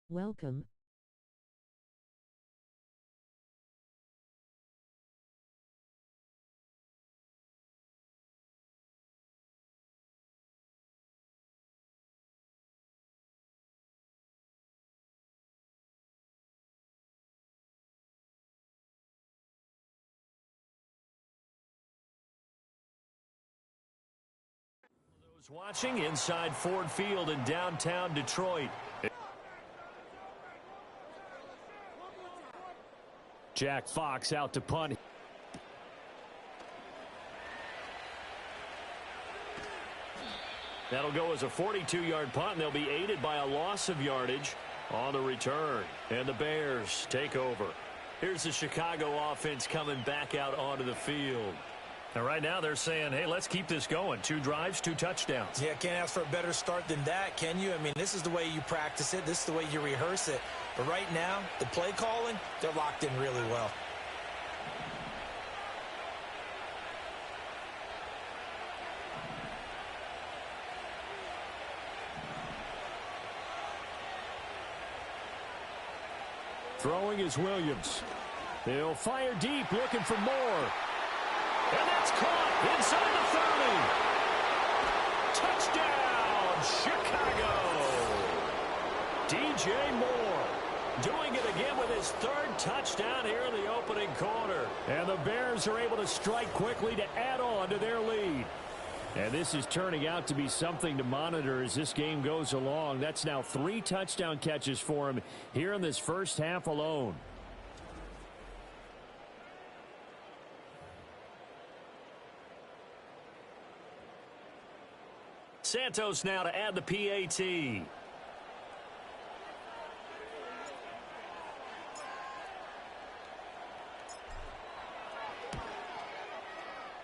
Welcome. Watching inside Ford Field in downtown Detroit. Jack Fox out to punt. That'll go as a 42-yard punt, and they'll be aided by a loss of yardage on the return. And the Bears take over. Here's the Chicago offense coming back out onto the field. And right now they're saying, hey, let's keep this going. 2 drives, 2 touchdowns. Yeah, can't ask for a better start than that, can you? I mean, this is the way you practice it. This is the way you rehearse it. But right now, the play calling, they're locked in really well. Throwing is Williams. They'll fire deep, looking for more. And that's caught inside the 30. Touchdown, Chicago. DJ Moore doing it again with his 3rd touchdown here in the opening quarter. And the Bears are able to strike quickly to add on to their lead. And this is turning out to be something to monitor as this game goes along. That's now 3 touchdown catches for him here in this first half alone. Santos now to add the PAT.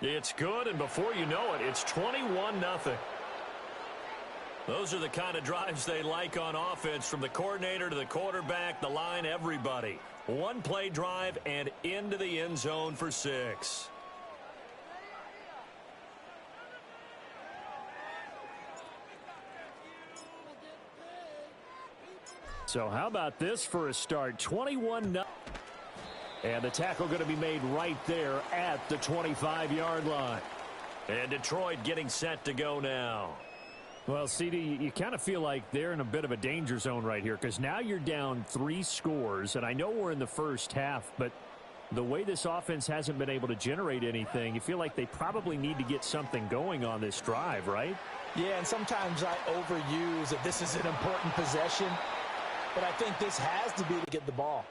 It's good, and before you know it, it's 21-0. Those are the kind of drives they like on offense, from the coordinator to the quarterback, the line, everybody. 1-play drive and into the end zone for 6. So how about this for a start? 21-0. And the tackle going to be made right there at the 25-yard line. And Detroit getting set to go now. Well, CD, you kind of feel like they're in a bit of a danger zone right here, because now you're down 3 scores. And I know we're in the first half, but the way this offense hasn't been able to generate anything, you feel like they probably need to get something going on this drive, right? Yeah, and sometimes I overuse that this is an important possession. But I think this has to be to get the ball.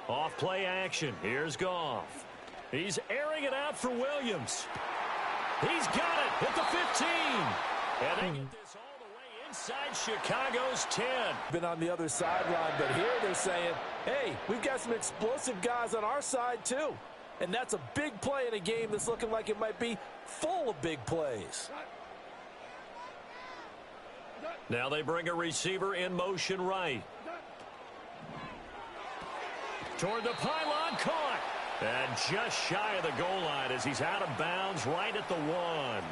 Off play action. Here's Goff. He's airing it out for Williams. He's got it at the 15. And they get this all the way inside Chicago's 10. Been on the other sideline, but here they're saying, hey, we've got some explosive guys on our side too. And that's a big play in a game that's looking like it might be full of big plays. Now they bring a receiver in motion right. Toward the pylon, caught. And just shy of the goal line as he's out of bounds right at the 1.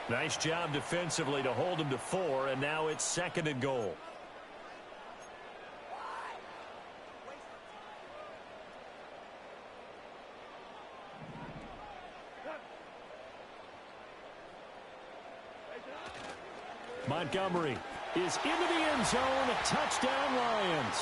Nice job defensively to hold him to 4, and now it's 2nd and goal. Montgomery is into the end zone. Touchdown, Lions.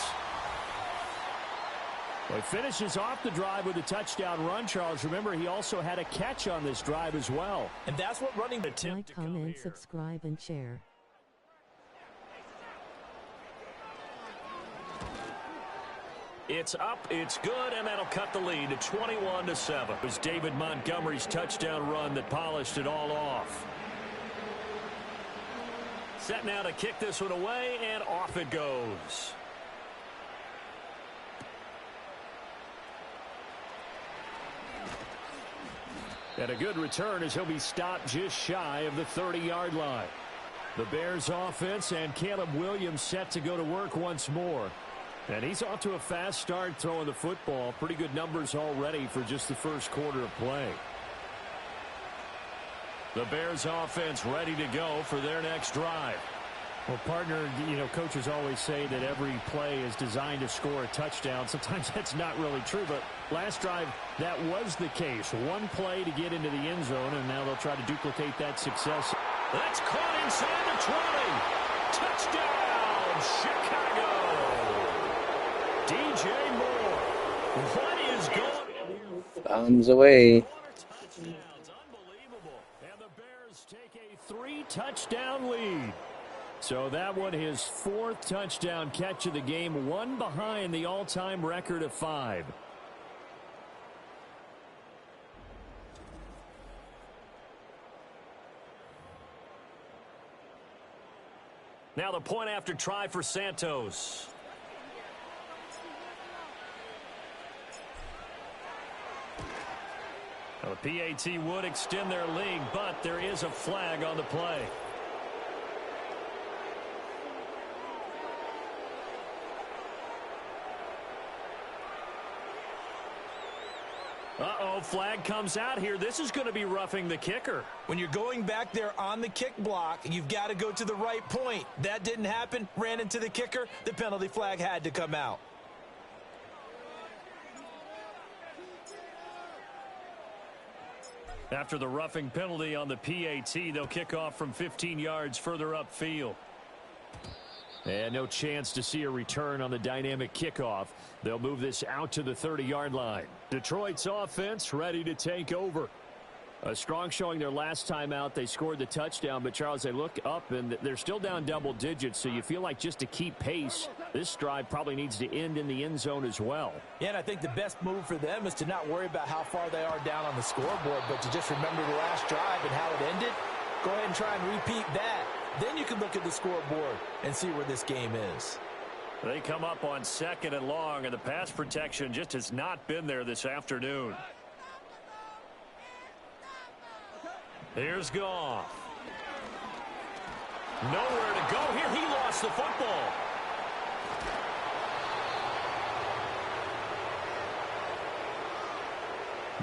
Well, he finishes off the drive with a touchdown run, Charles. Remember, he also had a catch on this drive as well. And that's what running the Like, comment, subscribe, and share. It's up, it's good, and that'll cut the lead to 21-7. It was David Montgomery's touchdown run that polished it all off. Set now to kick this one away, and off it goes. And a good return as he'll be stopped just shy of the 30-yard line. The Bears offense and Caleb Williams set to go to work once more. And he's off to a fast start throwing the football. Pretty good numbers already for just the first quarter of play. The Bears offense ready to go for their next drive. Well, partner, coaches always say that every play is designed to score a touchdown. Sometimes that's not really true, but last drive, that was the case. One play to get into the end zone, and now they'll try to duplicate that success. That's caught inside the 20. Touchdown, Chicago. DJ Moore. What is going on? Bombs away. Unbelievable. And the Bears take a 3-touchdown lead. So that one, his 4th touchdown catch of the game, one behind the all-time record of 5. Now the point after try for Santos. Well, the PAT would extend their lead, but there is a flag on the play. Uh-oh, flag comes out here. This is going to be roughing the kicker. When you're going back there on the kick block, you've got to go to the right point. That didn't happen. Ran into the kicker. The penalty flag had to come out. After the roughing penalty on the PAT, they'll kick off from 15 yards further upfield. And no chance to see a return on the dynamic kickoff. They'll move this out to the 30-yard line. Detroit's offense ready to take over. A strong showing their last time out. They scored the touchdown, but Charles, they look up and they're still down double digits, so you feel like just to keep pace, this drive probably needs to end in the end zone as well. Yeah, and I think the best move for them is to not worry about how far they are down on the scoreboard, but to just remember the last drive and how it ended. Go ahead and try and repeat that. Then you can look at the scoreboard and see where this game is. They come up on 2nd and long, and the pass protection just has not been there this afternoon. Here's Goff. Nowhere to go here. He lost the football.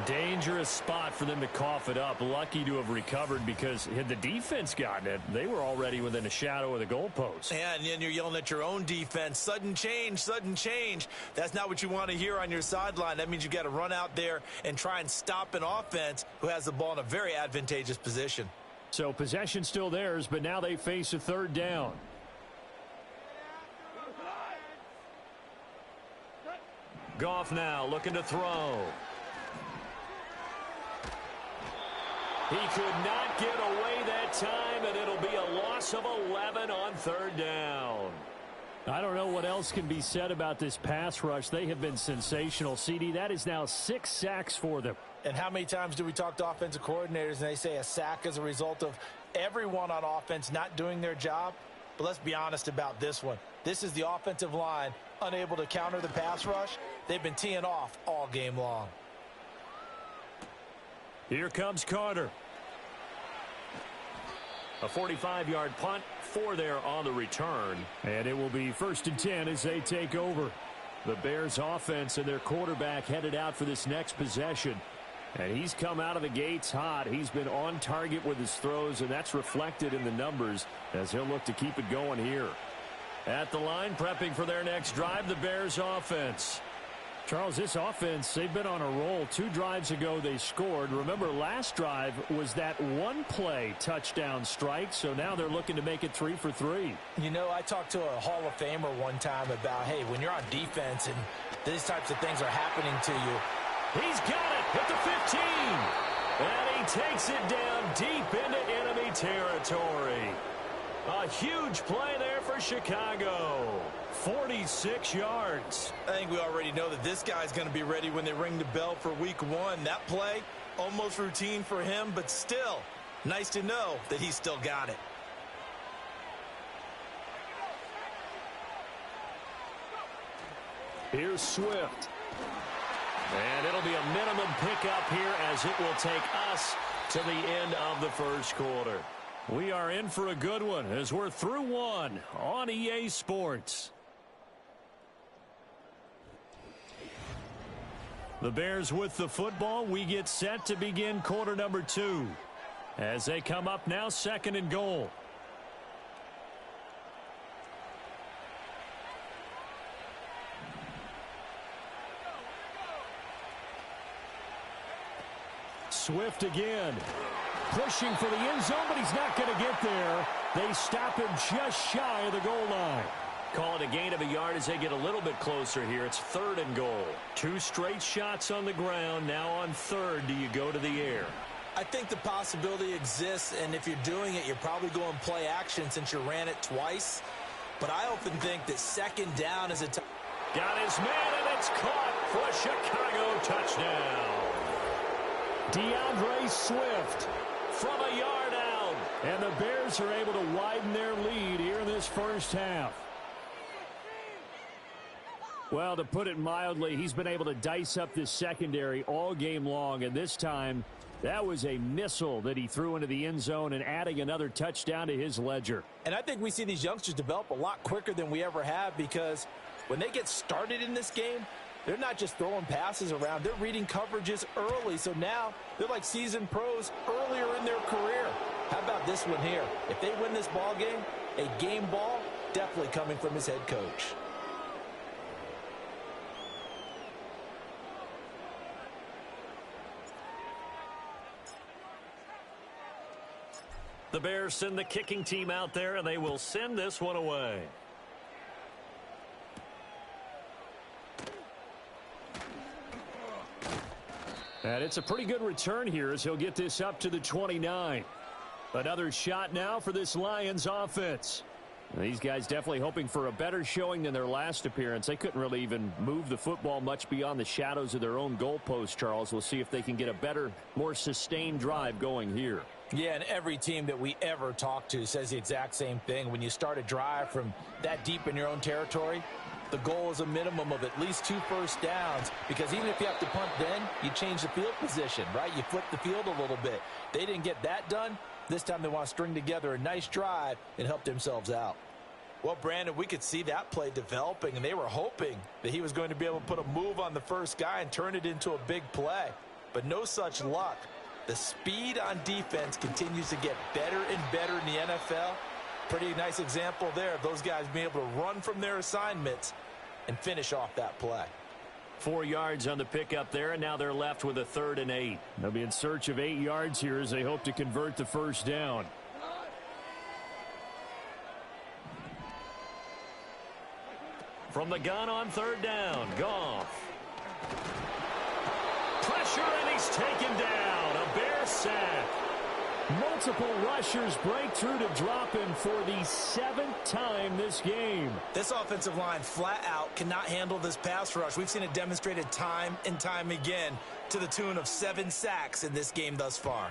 Dangerous spot for them to cough it up. Lucky to have recovered, because had the defense gotten it, they were already within a shadow of the goalpost. Yeah, and then you're yelling at your own defense. Sudden change, sudden change. That's not what you want to hear on your sideline. That means you've got to run out there and try and stop an offense who has the ball in a very advantageous position. So possession still theirs, but now they face a 3rd down. Goff now looking to throw. He could not get away that time, and it'll be a loss of 11 on 3rd down. I don't know what else can be said about this pass rush. They have been sensational. CD, that is now 6 sacks for them. And how many times do we talk to offensive coordinators and they say a sack is a result of everyone on offense not doing their job? But let's be honest about this one. This is the offensive line unable to counter the pass rush. They've been teeing off all game long. Here comes Carter. A 45-yard punt, 4 there on the return. And it will be 1st and 10 as they take over. The Bears offense and their quarterback headed out for this next possession. And he's come out of the gates hot. He's been on target with his throws, and that's reflected in the numbers as he'll look to keep it going here. At the line, prepping for their next drive, the Bears offense. Charles, this offense, they've been on a roll. 2 drives ago they scored. Remember, last drive was that one-play touchdown strike, so now they're looking to make it 3 for 3. You know, I talked to a Hall of Famer one time about, hey, when you're on defense and these types of things are happening to you. He's got it at the 15. And he takes it down deep into enemy territory. A huge play there for Chicago. 46 yards. I think we already know that this guy's going to be ready when they ring the bell for week 1. That play, almost routine for him, but still, nice to know that he's still got it. Here's Swift. And it'll be a minimum pickup here as it will take us to the end of the first quarter. We are in for a good one as we're through 1 on EA Sports. The Bears with the football. We get set to begin quarter number 2. As they come up now, 2nd and goal. Swift again. Pushing for the end zone, but he's not going to get there. They stop him just shy of the goal line. Call it a gain of a yard as they get a little bit closer here. It's 3rd and goal. 2 straight shots on the ground. Now on 3rd, do you go to the air? I think the possibility exists, and if you're doing it, you're probably going play action since you ran it twice. But I often think that 2nd down is a time. Got his man, and it's caught for a Chicago touchdown. DeAndre Swift from a yard out. And the Bears are able to widen their lead here in this first half. Well, to put it mildly, he's been able to dice up this secondary all game long, and this time that was a missile that he threw into the end zone and adding another touchdown to his ledger. And I think we see these youngsters develop a lot quicker than we ever have, because when they get started in this game, they're not just throwing passes around. They're reading coverages early. So now they're like seasoned pros earlier in their career. How about this one here? If they win this ball game, a game ball, definitely coming from his head coach. The Bears send the kicking team out there, and they will send this one away. And it's a pretty good return here as he'll get this up to the 29. Another shot now for this Lions offense. These guys definitely hoping for a better showing than their last appearance. They couldn't really even move the football much beyond the shadows of their own goalpost, Charles. We'll see if they can get a better, more sustained drive going here. Yeah, and every team that we ever talk to says the exact same thing. When you start a drive from that deep in your own territory, the goal is a minimum of at least 2 first downs, because even if you have to punt then, you change the field position, right? You flip the field a little bit. They didn't get that done. This time they want to string together a nice drive and help themselves out. Well, Brandon, we could see that play developing, and they were hoping that he was going to be able to put a move on the first guy and turn it into a big play. But no such luck. The speed on defense continues to get better and better in the NFL. Pretty nice example there of those guys being able to run from their assignments and finish off that play. 4 yards on the pickup there, and now they're left with a 3rd and 8. They'll be in search of 8 yards here as they hope to convert the first down. From the gun on 3rd down, Goff. Pressure, and he's taken down. A Bear sack. Multiple rushers break through to drop him for the 7th time this game. This offensive line flat out cannot handle this pass rush. We've seen it demonstrated time and time again to the tune of 7 sacks in this game thus far.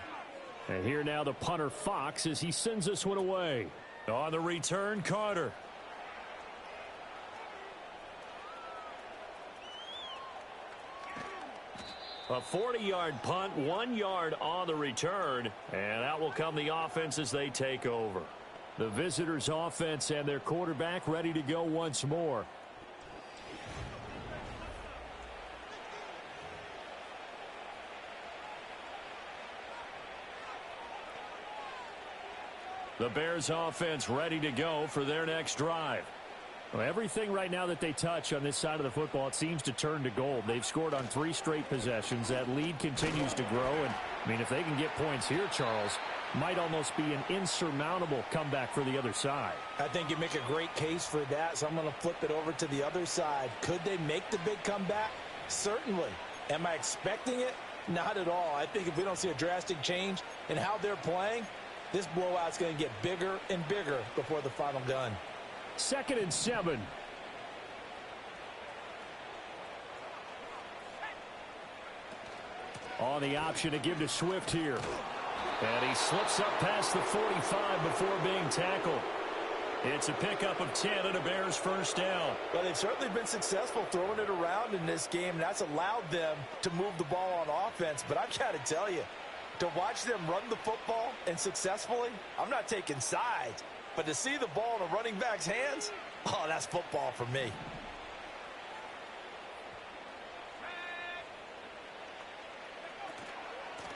And here now the punter Fox as he sends this one away. On the return, Carter. A 40-yard punt, 1 yard on the return, and out will come the offense as they take over. The visitors' offense and their quarterback ready to go once more. The Bears' offense ready to go for their next drive. Well, everything right now that they touch on this side of the football, it seems to turn to gold. They've scored on 3 straight possessions. That lead continues to grow. And, I mean, if they can get points here, Charles, might almost be an insurmountable comeback for the other side. I think you make a great case for that, so I'm going to flip it over to the other side. Could they make the big comeback? Certainly. Am I expecting it? Not at all. I think if we don't see a drastic change in how they're playing, this blowout's going to get bigger and bigger before the final gun. 2nd and 7. On the option to give to Swift here. And he slips up past the 45 before being tackled. It's a pickup of 10 and a Bears first down. Well, they've certainly been successful throwing it around in this game, and that's allowed them to move the ball on offense. But I've got to tell you, to watch them run the football and successfully, I'm not taking sides. But to see the ball in a running back's hands, oh, that's football for me.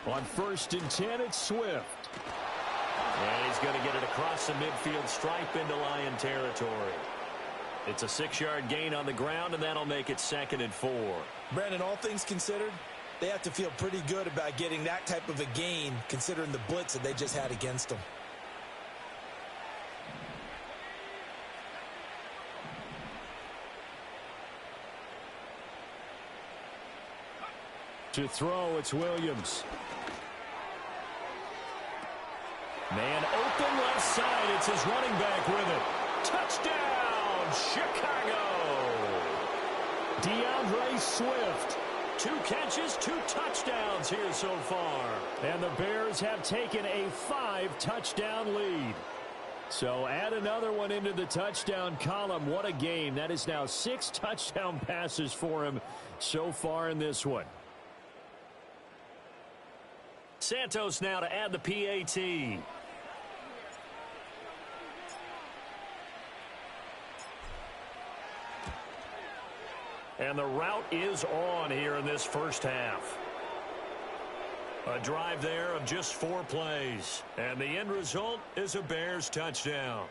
On 1st and 10, it's Swift. And he's going to get it across the midfield stripe into Lion territory. It's a 6-yard gain on the ground, and that'll make it 2nd and 4. Brandon, all things considered, they have to feel pretty good about getting that type of a gain, considering the blitz that they just had against them. To throw, it's Williams. Man open left side. It's his running back with it. Touchdown, Chicago. DeAndre Swift. 2 catches, 2 touchdowns here so far. And the Bears have taken a 5-touchdown lead. So add another one into the touchdown column. What a game. That is now 6 touchdown passes for him so far in this one. Santos now to add the PAT. And the route is on here in this first half. A drive there of just 4 plays. And the end result is a Bears touchdown.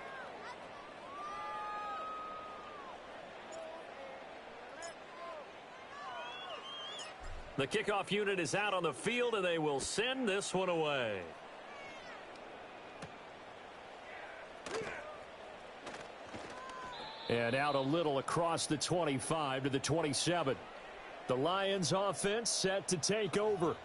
The kickoff unit is out on the field, and they will send this one away. And out a little across the 25 to the 27. The Lions offense set to take over.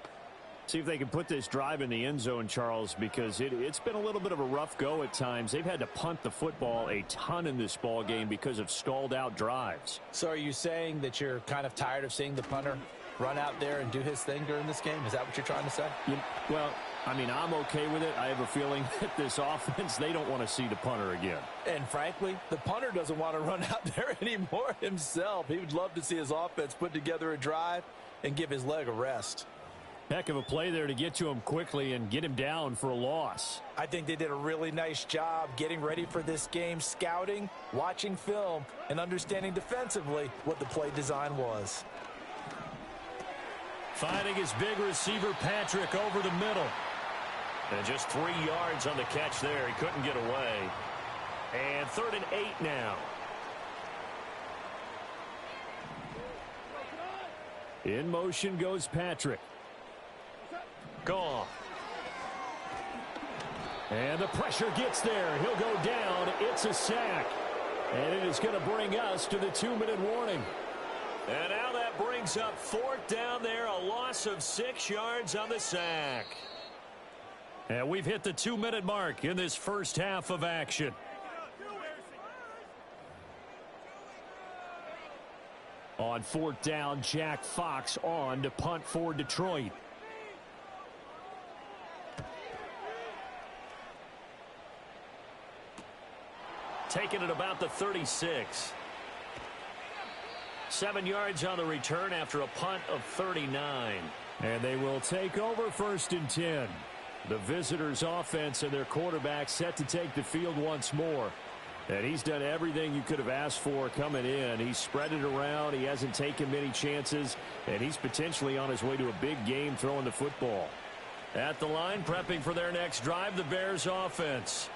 See if they can put this drive in the end zone, Charles, because it's been a little bit of a rough go at times. They've had to punt the football a ton in this ball game because of stalled out drives. So are you saying that you're kind of tired of seeing the punter run out there and do his thing during this game? Is that what you're trying to say? Well, I mean, I'm okay with it. I have a feeling that this offense, they don't want to see the punter again. And frankly, the punter doesn't want to run out there anymore himself. He would love to see his offense put together a drive and give his leg a rest. Heck of a play there to get to him quickly and get him down for a loss. I think they did a really nice job getting ready for this game, scouting, watching film, and understanding defensively what the play design was. Finding his big receiver, Patrick, over the middle. And just 3 yards on the catch there. He couldn't get away. And 3rd and 8 now. In motion goes Patrick. Gone. And the pressure gets there. He'll go down. It's a sack. And it is going to bring us to the 2-minute warning. And now that brings up 4th down there. A loss of 6 yards on the sack. And we've hit the 2-minute mark in this first half of action. On 4th down, Jack Fox on to punt for Detroit. Taking it about the 36. 7 yards on the return after a punt of 39. And they will take over 1st and 10. The visitors' offense and their quarterback set to take the field once more. And he's done everything you could have asked for coming in. He's spread it around. He hasn't taken many chances. And he's potentially on his way to a big game throwing the football. At the line, prepping for their next drive, the Bears' offense.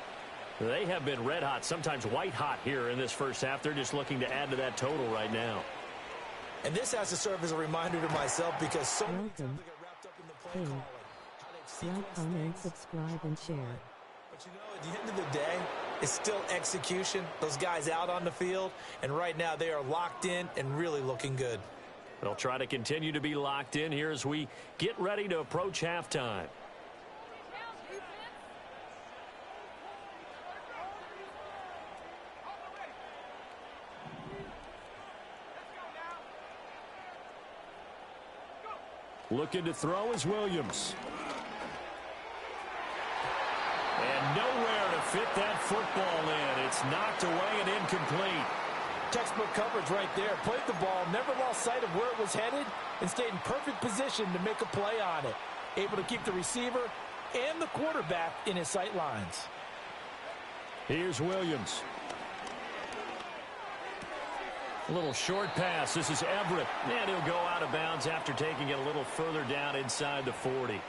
They have been red hot, sometimes white hot here in this first half. They're just looking to add to that total right now. And this has to serve as a reminder to myself because so many Welcome. times I get wrapped up in the play calling. How they've Like, sequenced comment, things. subscribe, and share. But you know, at the end of the day, it's still execution. Those guys out on the field, and right now they are locked in and really looking good. They'll try to continue to be locked in here as we get ready to approach halftime. Looking to throw is Williams. And nowhere to fit that football in. It's knocked away and incomplete. Textbook coverage right there. Played the ball, never lost sight of where it was headed, and stayed in perfect position to make a play on it. Able to keep the receiver and the quarterback in his sight lines. Here's Williams. A little short pass. This is Everett. And he'll go out of bounds after taking it a little further down inside the 40.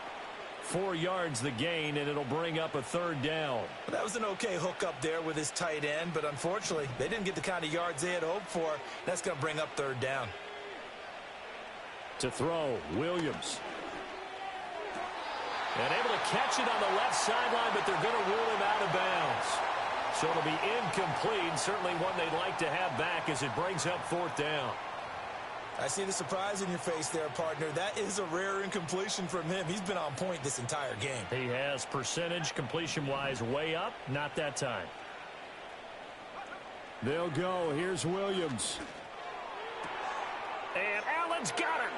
4 yards the gain, and it'll bring up a 3rd down. That was an okay hook up there with his tight end, but unfortunately, they didn't get the kind of yards they had hoped for. That's going to bring up 3rd down. To throw, Williams. And able to catch it on the left sideline, but they're going to rule him out of bounds. So it'll be incomplete, certainly one they'd like to have back as it brings up 4th down. I see the surprise in your face there, partner. That is a rare incompletion from him. He's been on point this entire game. He has percentage completion-wise way up. Not that time. They'll go. Here's Williams. And Allen's got him.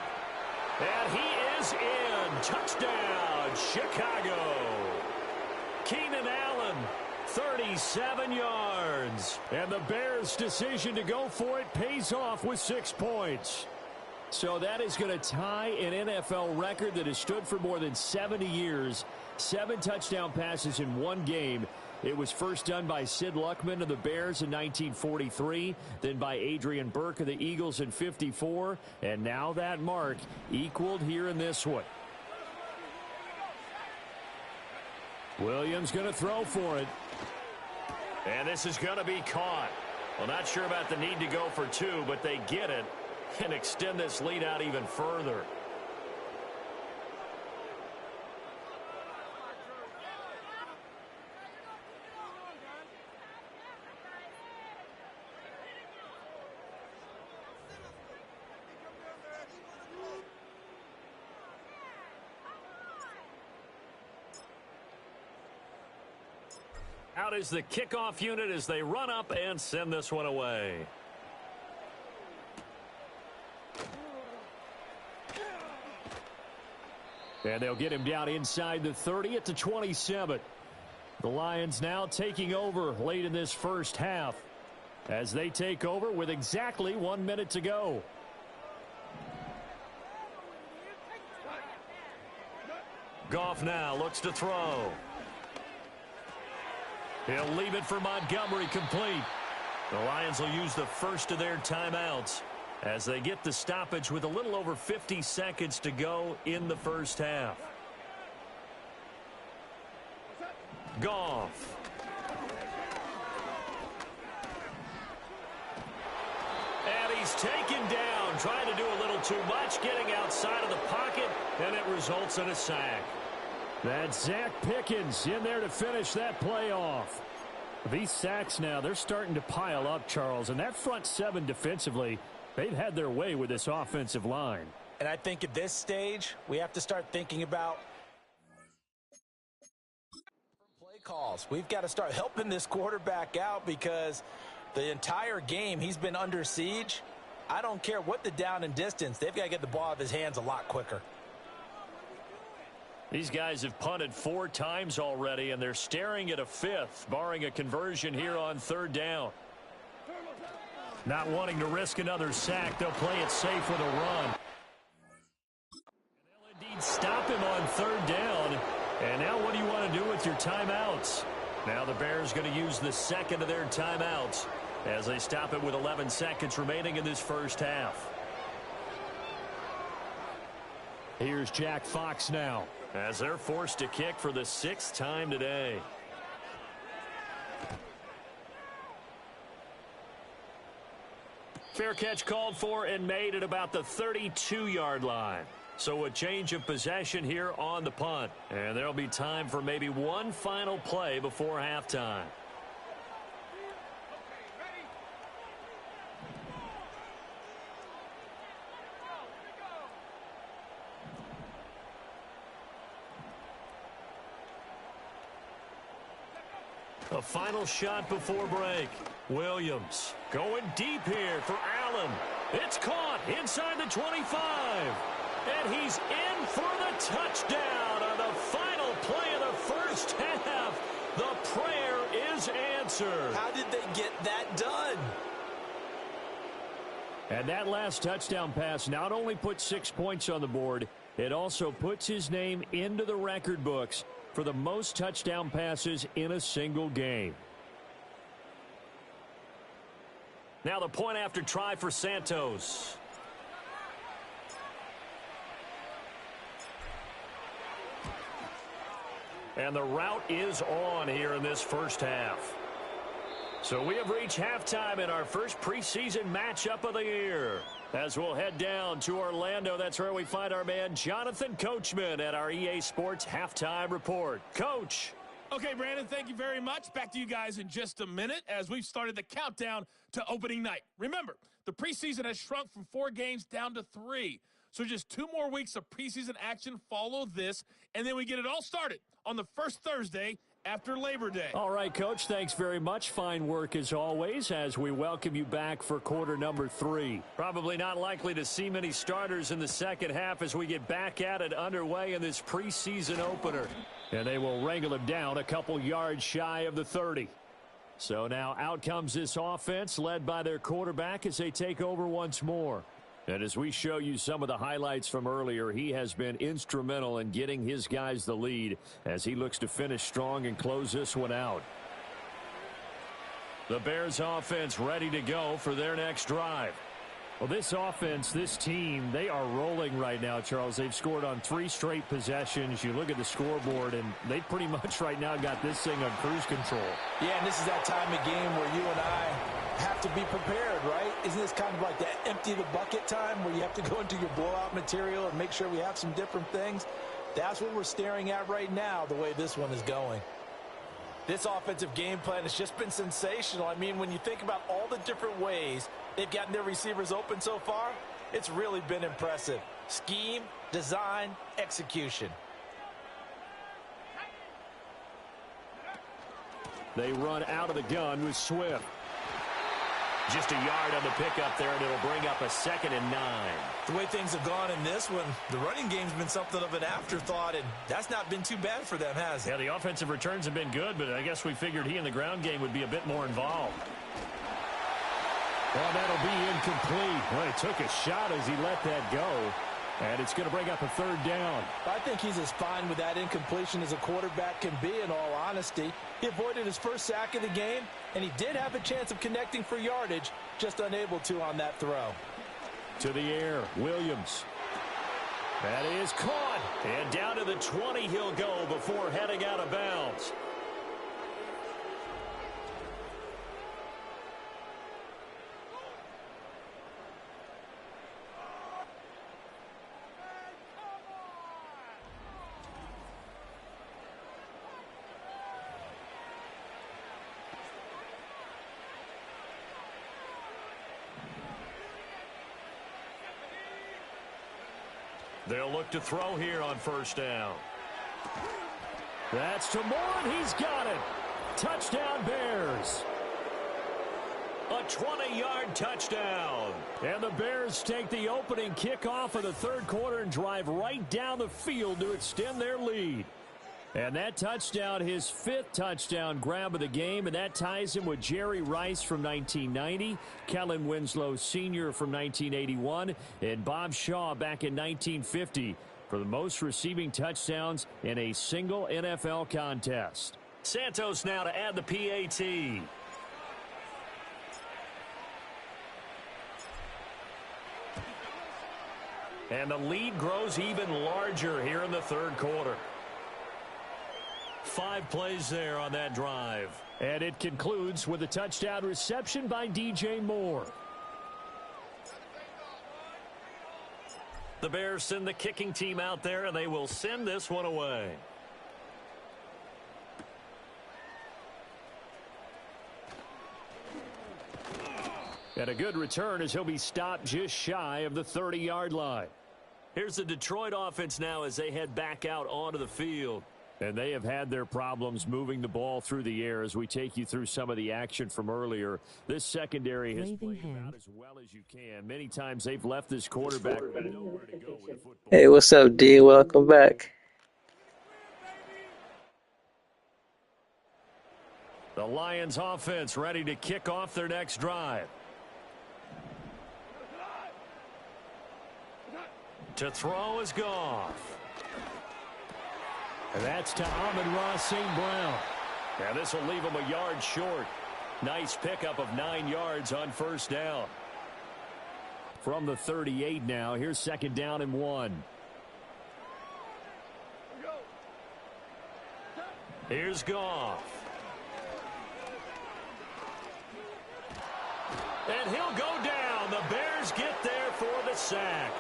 And he is in. Touchdown, Chicago. Keenan Allen, 37 yards. And the Bears' decision to go for it pays off with 6 points. So that is going to tie an NFL record that has stood for more than 70 years. 7 touchdown passes in one game. It was first done by Sid Luckman of the Bears in 1943, then by Adrian Burke of the Eagles in 54, and now that mark equaled here in this one. Williams going to throw for it. And this is going to be caught. Well, not sure about the need to go for 2, but they get it and extend this lead out even further. Out is the kickoff unit as they run up and send this one away. And they'll get him down inside the 30 at the 27. The Lions now taking over late in this first half as they take over with exactly 1 minute to go. Goff now looks to throw. He'll leave it for Montgomery complete. The Lions will use the first of their timeouts as they get the stoppage with a little over 50 seconds to go in the first half. Goff. And he's taken down, trying to do a little too much, getting outside of the pocket, and it results in a sack. That's Zach Pickens in there to finish that play off. These sacks now, they're starting to pile up, Charles, and that front 7 defensively, they've had their way with this offensive line. And I think at this stage, we have to start thinking about play calls. We've got to start helping this quarterback out because the entire game he's been under siege. I don't care what the down and distance. They've got to get the ball out of his hands a lot quicker. These guys have punted 4 times already, and they're staring at a 5th, barring a conversion here on 3rd down. Not wanting to risk another sack, they'll play it safe with a run. And they'll indeed stop him on 3rd down. And now what do you want to do with your timeouts? Now the Bears going to use the second of their timeouts as they stop it with 11 seconds remaining in this first half. Here's Jack Fox now, as they're forced to kick for the 6th time today. Fair catch called for and made at about the 32-yard line. So a change of possession here on the punt. And there'll be time for maybe one final play before halftime. A final shot before break. Williams going deep here for Allen. It's caught inside the 25. And he's in for the touchdown on the final play of the first half. The prayer is answered. How did they get that done? And that last touchdown pass not only put 6 points on the board, it also puts his name into the record books for the most touchdown passes in a single game. Now the point after try for Santos. And the route is on here in this first half. So we have reached halftime in our first preseason matchup of the year. As we'll head down to Orlando, that's where we find our man Jonathan Coachman at our EA Sports Halftime Report. Coach. Okay, Brandon, thank you very much. Back to you guys in just a minute as we've started the countdown to opening night. Remember, the preseason has shrunk from 4 games down to 3. So just 2 more weeks of preseason action follow this, and then we get it all started on the first Thursday after Labor Day. All right, Coach, thanks very much. Fine work as always as we welcome you back for quarter number 3. Probably not likely to see many starters in the second half as we get back at it underway in this preseason opener. And they will wrangle him down a couple yards shy of the 30. So now out comes this offense led by their quarterback as they take over once more. And as we show you some of the highlights from earlier, he has been instrumental in getting his guys the lead as he looks to finish strong and close this one out. The Bears offense ready to go for their next drive. Well, this offense, this team, they are rolling right now, Charles. They've scored on 3 straight possessions. You look at the scoreboard, and they pretty much right now got this thing on cruise control. Yeah, and this is that time of game where you and I have to be prepared, right? Isn't this kind of like that empty the bucket time where you have to go into your blowout material and make sure we have some different things? That's what we're staring at right now, the way this one is going. This offensive game plan has just been sensational. I mean, when you think about all the different ways they've gotten their receivers open so far, it's really been impressive. Scheme, design, execution. They run out of the gun with Swift. Just a yard on the pickup there, and it'll bring up a 2nd and 9. The way things have gone in this one, the running game's been something of an afterthought, and that's not been too bad for them, has it? Yeah, the offensive returns have been good, but I guess we figured he in the ground game would be a bit more involved. Well, that'll be incomplete. Well, he took a shot as he let that go, and it's going to bring up a 3rd down. I think he's as fine with that incompletion as a quarterback can be, in all honesty. He avoided his first sack of the game, and he did have a chance of connecting for yardage, just unable to on that throw. To the air, Williams. That is caught. And down to the 20 he'll go before heading out of bounds. They'll look to throw here on 1st down. That's to Moore, and he's got it. Touchdown, Bears. A 20-yard touchdown. And the Bears take the opening kickoff of the 3rd quarter and drive right down the field to extend their lead. And that touchdown, his 5th touchdown grab of the game, and that ties him with Jerry Rice from 1990, Kellen Winslow Sr. from 1981, and Bob Shaw back in 1950 for the most receiving touchdowns in a single NFL contest. Santos now to add the PAT. And the lead grows even larger here in the 3rd quarter. 5 plays there on that drive. And it concludes with a touchdown reception by DJ Moore. The Bears send the kicking team out there, and they will send this one away. And a good return as he'll be stopped just shy of the 30-yard line. Here's the Detroit offense now as they head back out onto the field. And they have had their problems moving the ball through the air as we take you through some of the action from earlier. This secondary has played about as well as you can. Many times they've left this quarterback nowhere to go with the football. Hey, what's up, D? Welcome back. The Lions offense ready to kick off their next drive. To throw is Goff. And that's to Amon-Ra St. Brown. And this will leave him a yard short. Nice pickup of 9 yards on 1st down. From the 38 now, here's 2nd down and 1. Here's Goff. And he'll go down. The Bears get there for the sack.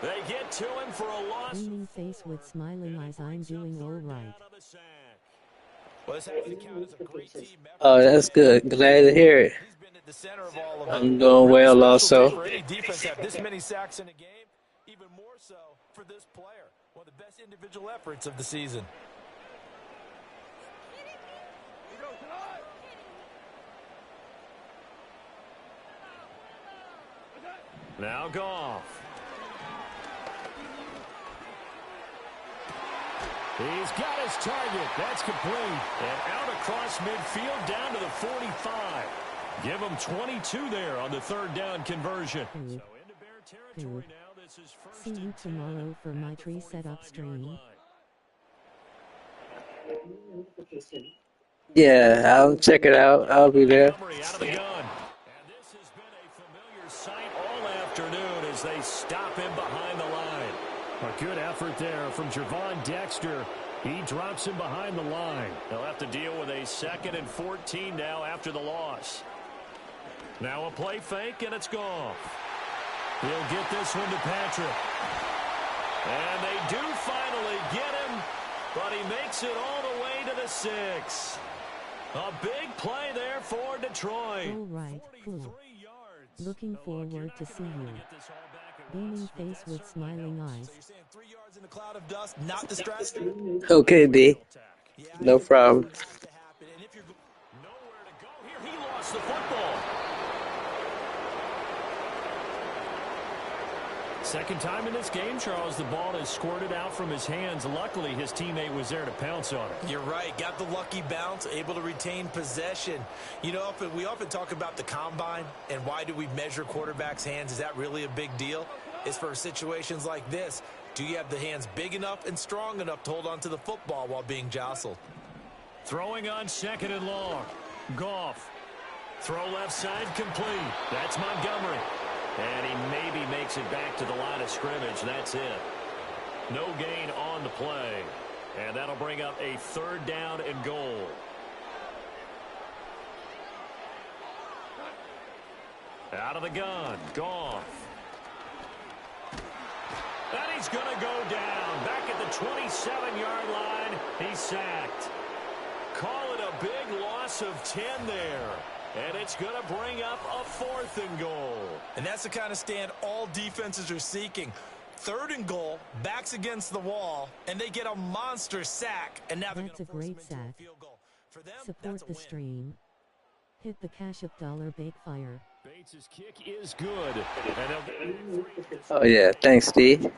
They get to him for a loss. Beaming face with smiling eyes. I'm doing all right. Well, this has to count as a great team effort. Oh, that's good. Glad to hear it. He's been at the center of all of it. I'm doing well also. For any defense to have this many sacks in a game, even more so for this player. One of the best individual efforts of the season. Now Goff. He's got his target. That's complete. And out across midfield down to the 45. Give him 22 there on the third down conversion. So into Bear territory now. This is first. See you tomorrow for my tree setup stream. Yeah, I'll check it out. I'll be there. Out of the gun. And this has been a familiar sight all afternoon as they stop him behind the line. A good effort there from Javon Dexter. He drops him behind the line. They'll have to deal with a 2nd and 14 now after the loss. Now a play fake, and it's Goff. He'll get this one to Patrick. And they do finally get him, but he makes it all the way to the 6. A big play there for Detroit. All right, cool. Looking forward to see you. Beaming face with smiling eyes. So you're saying 3 yards in a cloud of dust, not the stress? Okay, D. No problem. Nowhere to go here. He lost the football. Second time in this game, Charles, the ball is squirted out from his hands. Luckily, his teammate was there to pounce on it. You're right. Got the lucky bounce, able to retain possession. You know, we often talk about the combine and why do we measure quarterbacks' hands. Is that really a big deal? It's for situations like this. Do you have the hands big enough and strong enough to hold on to the football while being jostled? Throwing on 2nd and long. Goff. Throw left side complete. That's Montgomery. And he maybe makes it back to the line of scrimmage. That's it. No gain on the play. And that'll bring up a 3rd down and goal. Out of the gun. Goff. And he's going to go down. Back at the 27-yard line. He's sacked. Call it a big loss of 10 there. And it's going to bring up a 4th and goal. And that's the kind of stand all defenses are seeking. 3rd and goal, backs against the wall, and they get a monster sack. And now That's a great sack. For them, Support the stream. Hit the Cash App dollar bake fire. Bates' kick is good. Oh, yeah. Thanks, D. I'm kind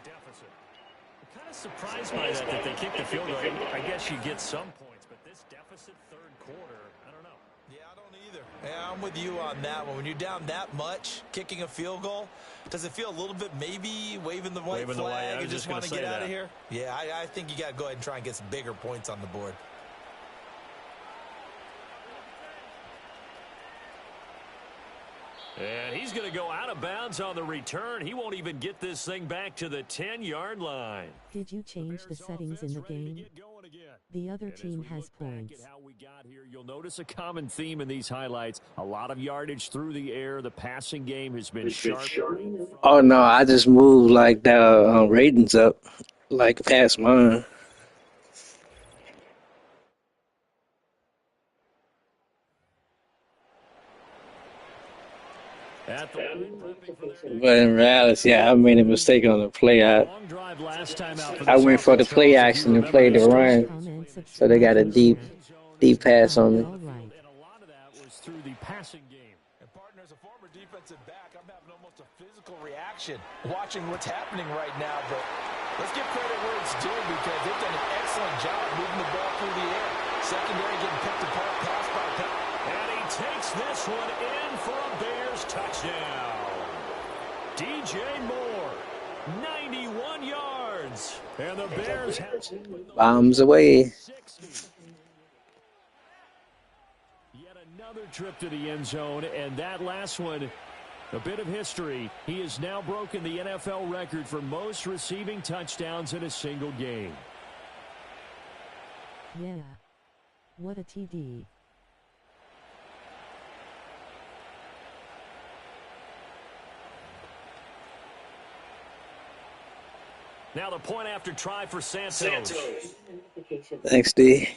of surprised by that they kicked the field goal. I guess you get some points, but this deficit 3rd quarter, I don't know. Yeah, I don't either. Yeah, I'm with you on that one. When you're down that much, kicking a field goal, does it feel a little bit maybe waving the white flag and just want to get out of here? Yeah, I think you got to go ahead and try and get some bigger points on the board. And he's going to go out of bounds on the return. He won't even get this thing back to the 10-yard line. Did you change the settings in the game? The other team has points. How we got here, you'll notice a common theme in these highlights. A lot of yardage through the air. The passing game has been sharp. Oh, no. I just moved, like, the ratings up, like, past mine. But in reality, yeah, I made a mistake on the play. I went for the play action and played the run, so they got a deep pass on me. All right. And a lot of that was through the passing game. And partner, as a former defensive back, I'm having almost a physical reaction watching what's happening right now. But let's give credit where it's due because they've done an excellent job moving the ball through the air. Secondary getting picked apart, pass by pass. And he takes this one in for a Bears touchdown. DJ Moore, 91 yards. And the Bears have Bombs away. 60. Yet another trip to the end zone, and that last one, a bit of history. He has now broken the NFL record for most receiving touchdowns in a single game. Yeah. What a TD. Now the point after try for Santos. Thanks, D.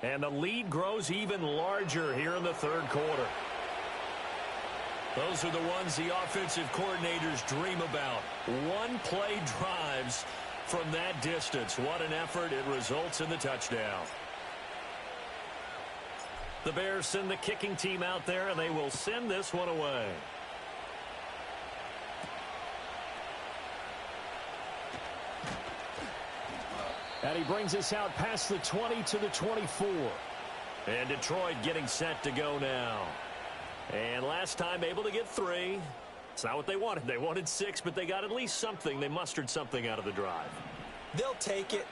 And the lead grows even larger here in the third quarter. Those are the ones the offensive coordinators dream about. One-play drives from that distance. What an effort. It results in the touchdown. The Bears send the kicking team out there, and they will send this one away. And he brings us out past the 20 to the 24. And Detroit getting set to go now. And last time able to get 3. It's not what they wanted. They wanted 6, but they got at least something. They mustered something out of the drive. They'll take it.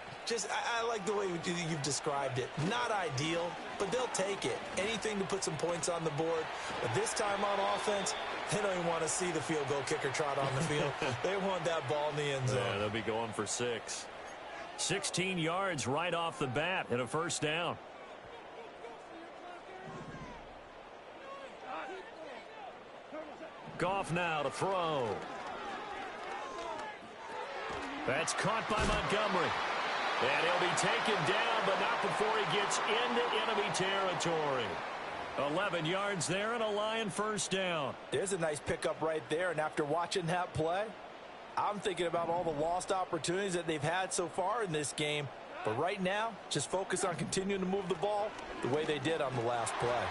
I like the way you've described it. Not ideal, but they'll take it. Anything to put some points on the board. But this time on offense, they don't even want to see the field goal kicker trot on the field. They want that ball in the end zone. Yeah, they'll be going for 6. 16 yards right off the bat and a first down. Goff now to throw. That's caught by Montgomery. And he'll be taken down, but not before he gets into enemy territory. 11 yards there and a Lion first down. There's a nice pickup right there, and after watching that play, I'm thinking about all the lost opportunities that they've had so far in this game. But right now, just focus on continuing to move the ball the way they did on the last play.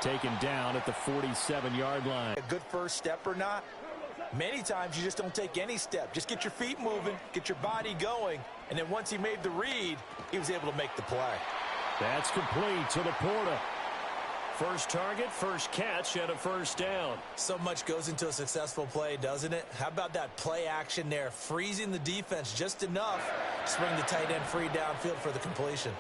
Taken down at the 47-yard line. A good first step or not, many times you just don't take any step. Just get your feet moving, get your body going, and then once he made the read, he was able to make the play. That's complete to Laporta. First target, first catch, and a first down. So much goes into a successful play, doesn't it? How about that play action there, freezing the defense just enough to swing the tight end free downfield for the completion.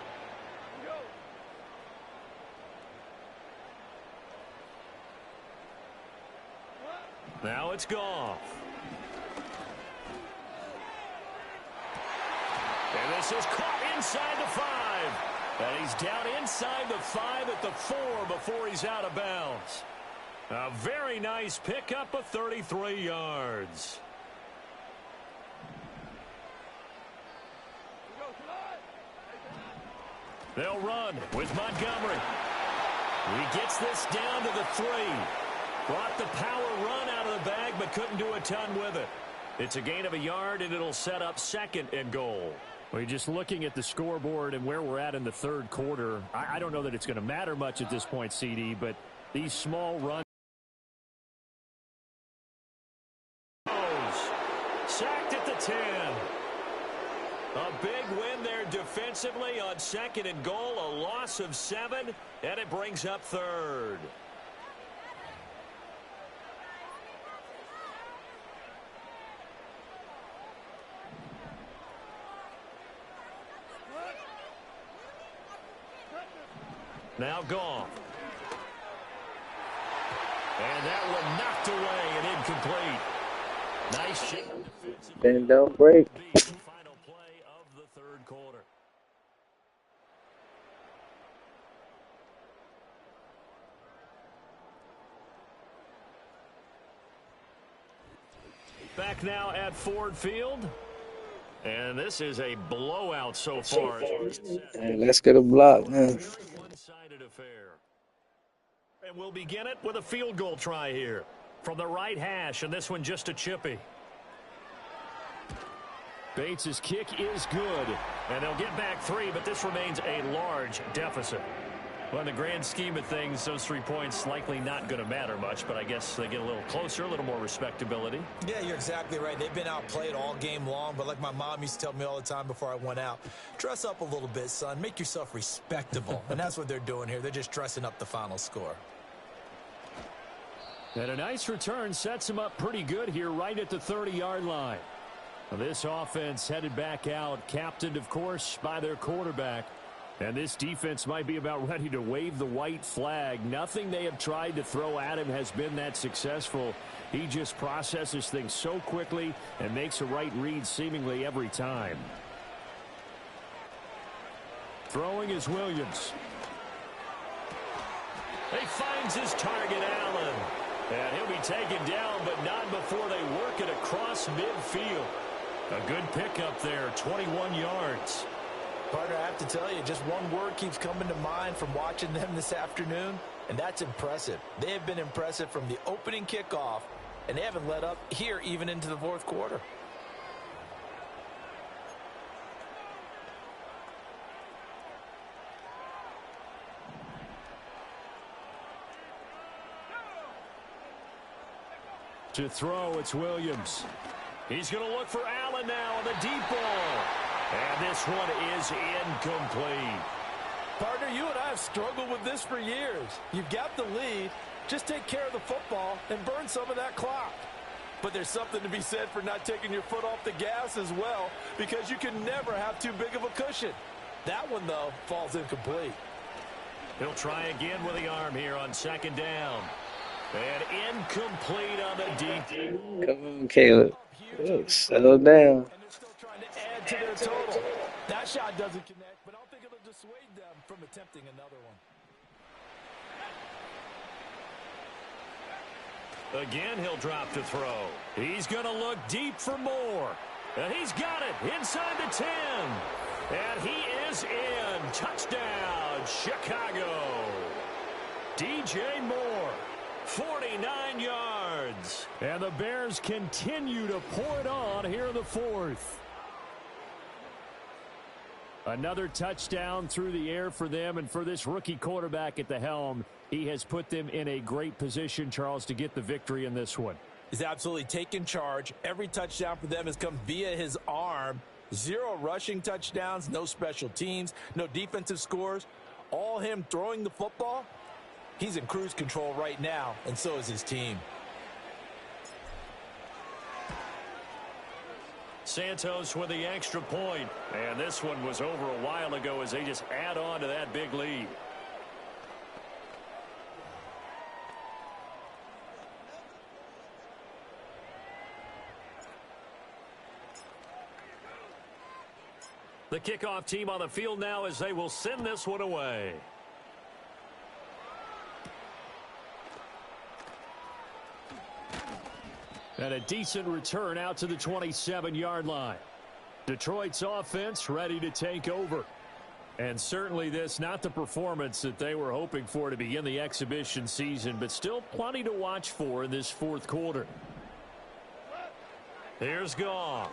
Now it's Goff. And this is caught inside the 5. And he's down inside the 5 at the 4 before he's out of bounds. A very nice pickup of 33 yards. They'll run with Montgomery. He gets this down to the 3. Brought the power run out of the bag, but couldn't do a ton with it. It's a gain of a yard, and it'll set up 2nd and goal. Well, just looking at the scoreboard and where we're at in the third quarter, I don't know that it's going to matter much at this point, CD, but these small runs. Sacked at the 10. A big win there defensively on 2nd and goal, a loss of 7, and it brings up 3rd. Now Goff. And that one knocked away and incomplete. Nice shot. Bend, don't break. Final play of the third quarter. Back now at Ford Field. And this is a blowout so far. Hey, let's get a block now. One-sided affair. And we'll begin it with a field goal try here from the right hash, and this one just a chippy. Bates' kick is good. And they'll get back 3, but this remains a large deficit. Well, in the grand scheme of things, those 3 points likely not going to matter much, but I guess they get a little closer, a little more respectability. Yeah, you're exactly right. They've been outplayed all game long, but like my mom used to tell me all the time before I went out, dress up a little bit, son. Make yourself respectable. And that's what they're doing here. They're just dressing up the final score. And a nice return sets them up pretty good here right at the 30-yard line. This offense headed back out, captained, of course, by their quarterback. And this defense might be about ready to wave the white flag. Nothing they have tried to throw at him has been that successful. He just processes things so quickly and makes a right read seemingly every time. Throwing is Williams. He finds his target, Allen. And he'll be taken down, but not before they work it across midfield. A good pickup there, 21 yards. Partner, I have to tell you, just one word keeps coming to mind from watching them this afternoon, and that's impressive. They have been impressive from the opening kickoff, and they haven't let up here even into the fourth quarter. To throw, it's Williams. He's going to look for Allen now on the deep ball. And this one is incomplete. Partner, you and I have struggled with this for years. You've got the lead. Just take care of the football and burn some of that clock. But there's something to be said for not taking your foot off the gas as well, because you can never have too big of a cushion. That one, though, falls incomplete. He'll try again with the arm here on second down. And incomplete on the deep. Come on, Caleb. Look, settle down. And they're still trying to add to their total. That shot doesn't connect, but I don't think it'll dissuade them from attempting another one. Again, he'll drop to throw. He's going to look deep for more. And he's got it inside the 10. And he is in. Touchdown, Chicago. DJ Moore. 49 yards. And the Bears continue to pour it on here in the fourth. Another touchdown through the air for them, and for this rookie quarterback at the helm, he has put them in a great position, Charles, to get the victory in this one. He's absolutely taken charge. Every touchdown for them has come via his arm. 0 rushing touchdowns, no special teams, no defensive scores. All him throwing the football. He's in cruise control right now, and so is his team. Santos with the extra point. And this one was over a while ago as they just add on to that big lead. The kickoff team on the field now as they will send this one away. And a decent return out to the 27-yard line. Detroit's offense ready to take over. And certainly this, not the performance that they were hoping for to begin the exhibition season, but still plenty to watch for in this fourth quarter. Here's Goff.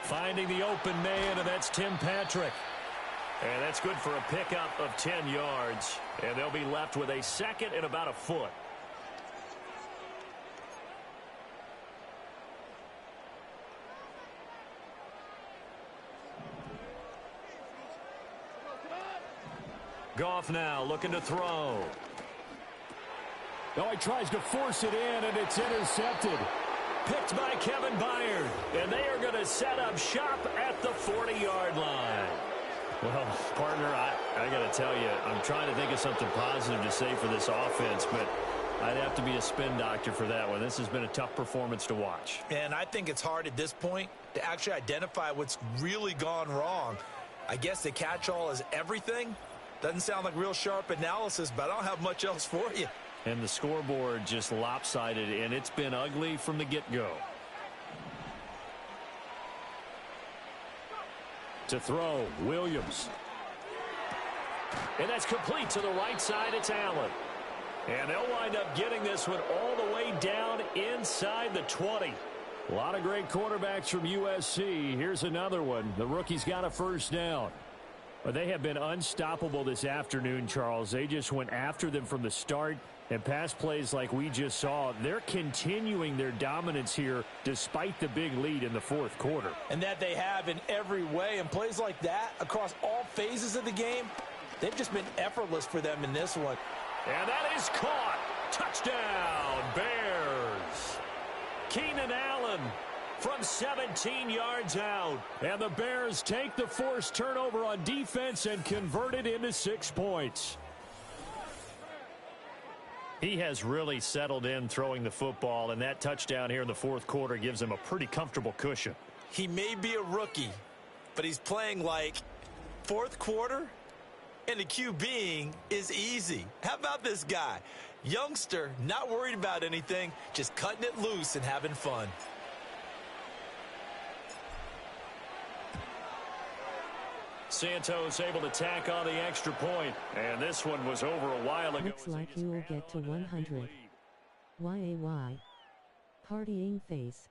Finding the open man, and that's Tim Patrick. And that's good for a pickup of 10 yards. And they'll be left with a second and about a foot. Goff now looking to throw. Oh, he tries to force it in, and it's intercepted. Picked by Kevin Byard. And they are going to set up shop at the 40-yard line. Well, partner, I got to tell you, I'm trying to think of something positive to say for this offense, but I'd have to be a spin doctor for that one. This has been a tough performance to watch. And I think it's hard at this point to actually identify what's really gone wrong. I guess the catch-all is everything. Doesn't sound like real sharp analysis, but I don't have much else for you. And the scoreboard just lopsided, and it's been ugly from the get-go. To throw, Williams. And that's complete to the right side. It's Allen. And they'll wind up getting this one all the way down inside the 20. A lot of great quarterbacks from USC. Here's another one. The rookie's got a first down. But they have been unstoppable this afternoon, Charles. They just went after them from the start. And pass plays like we just saw, they're continuing their dominance here despite the big lead in the fourth quarter. And that they have in every way. And plays like that across all phases of the game, they've just been effortless for them in this one. And that is caught. Touchdown, Bears. Keenan Allen, from 17 yards out. And the Bears take the forced turnover on defense and convert it into 6 points. He has really settled in throwing the football, and that touchdown here in the fourth quarter gives him a pretty comfortable cushion. He may be a rookie, but he's playing like fourth quarter, and the QBing is easy. How about this guy? Youngster, not worried about anything, just cutting it loose and having fun. Santos able to tack on the extra point, and this one was over a while ago. Looks like you will get to 100. YAY. Partying face.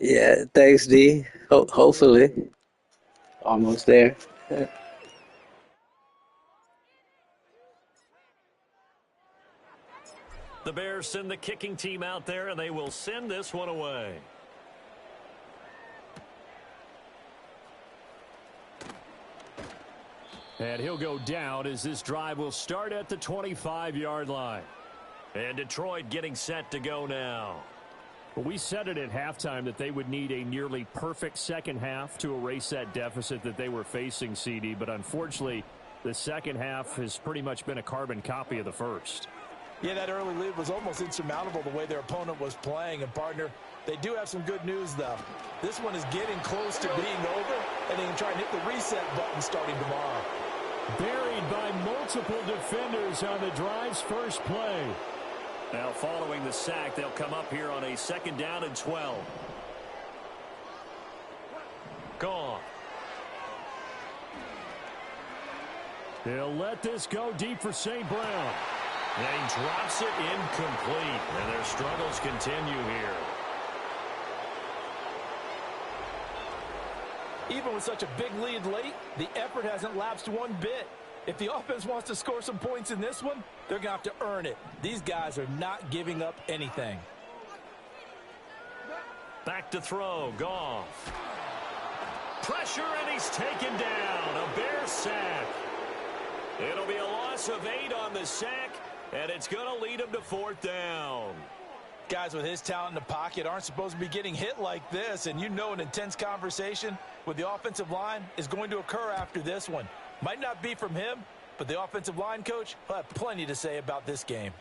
Yeah, thanks, D. Hopefully. Almost there. The Bears send the kicking team out there, and they will send this one away. And he'll go down as this drive will start at the 25-yard line. And Detroit getting set to go now. Well, we said it at halftime that they would need a nearly perfect second half to erase that deficit that they were facing, CD. But unfortunately, the second half has pretty much been a carbon copy of the first. Yeah, that early lead was almost insurmountable the way their opponent was playing. And, partner, they do have some good news, though. This one is getting close to being over, and they can try and hit the reset button starting tomorrow. Buried by multiple defenders on the drive's first play. Now following the sack, they'll come up here on a 2nd down and 12. Gone. They'll let this go deep for St. Brown. And he drops it incomplete, and their struggles continue here. Even with such a big lead late, the effort hasn't lapsed one bit. If the offense wants to score some points in this one, they're going to have to earn it. These guys are not giving up anything. Back to throw, Goff. Pressure, and he's taken down. A Bears sack. It'll be a loss of 8 on the sack, and it's going to lead him to 4th down. Guys with his talent in the pocket aren't supposed to be getting hit like this, and you know an intense conversation with the offensive line is going to occur after this one. Might not be from him, but the offensive line coach will have plenty to say about this game.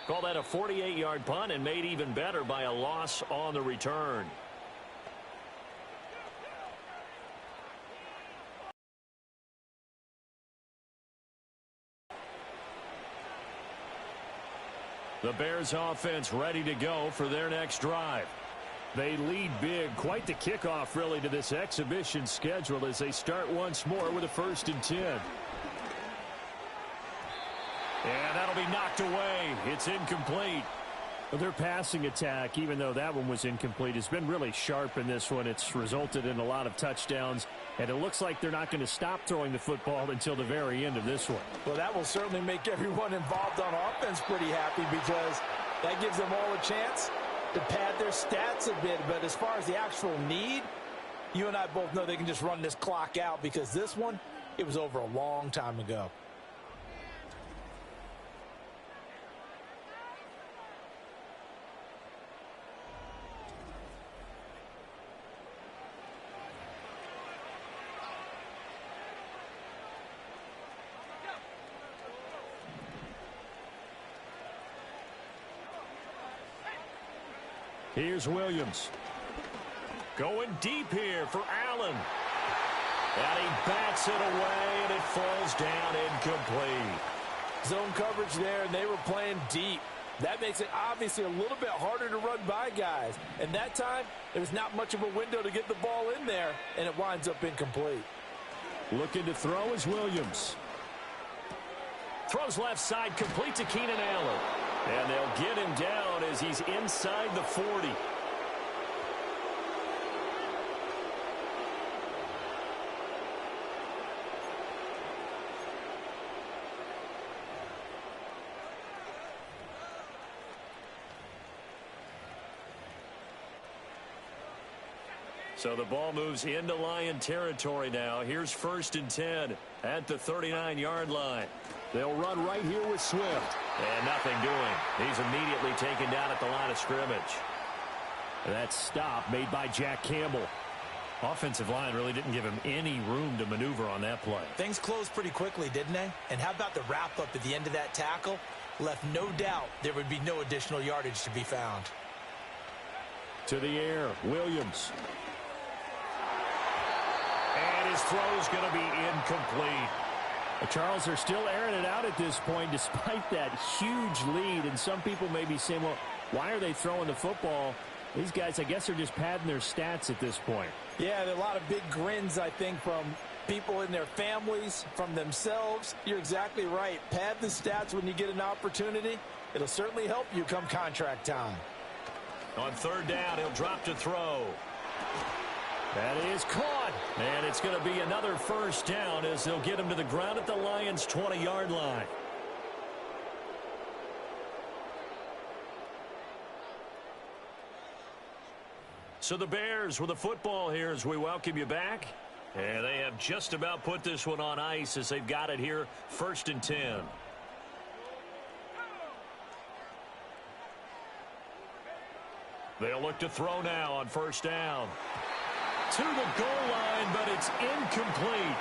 Call that a 48-yard punt, and made even better by a loss on the return. The Bears offense ready to go for their next drive. They lead big. Quite the kickoff, really, to this exhibition schedule as they start once more with a 1st and 10. And that'll be knocked away. It's incomplete. Their passing attack, even though that one was incomplete, has been really sharp in this one. It's resulted in a lot of touchdowns, and it looks like they're not going to stop throwing the football until the very end of this one. Well, that will certainly make everyone involved on offense pretty happy, because that gives them all a chance to pad their stats a bit. But as far as the actual need, you and I both know they can just run this clock out, because this one, it was over a long time ago. Here's Williams. Going deep here for Allen. And he bats it away, and it falls down incomplete. Zone coverage there, and they were playing deep. That makes it obviously a little bit harder to run by guys. And that time, there was not much of a window to get the ball in there, and it winds up incomplete. Looking to throw is Williams. Throws left side, complete to Keenan Allen. And they'll get him down as he's inside the 40. So the ball moves into Lion territory now. Here's 1st and 10 at the 39-yard line. They'll run right here with Swift. And nothing doing. He's immediately taken down at the line of scrimmage. That stop made by Jack Campbell. Offensive line really didn't give him any room to maneuver on that play. Things closed pretty quickly, didn't they? And how about the wrap-up at the end of that tackle? Left no doubt there would be no additional yardage to be found. To the air, Williams. And his throw is going to be incomplete. Charles, they're still airing it out at this point despite that huge lead. And some people may be saying, well, why are they throwing the football? These guys, I guess, are just padding their stats at this point. Yeah, there are a lot of big grins, I think, from people in their families, from themselves. You're exactly right. Pad the stats when you get an opportunity. It'll certainly help you come contract time. On 3rd down, he'll drop to throw. That is caught. And it's going to be another 1st down as they'll get him to the ground at the Lions' 20-yard line. So the Bears with the football here as we welcome you back. And they have just about put this one on ice as they've got it here, 1st and 10. They'll look to throw now on 1st down. To the goal line, but it's incomplete.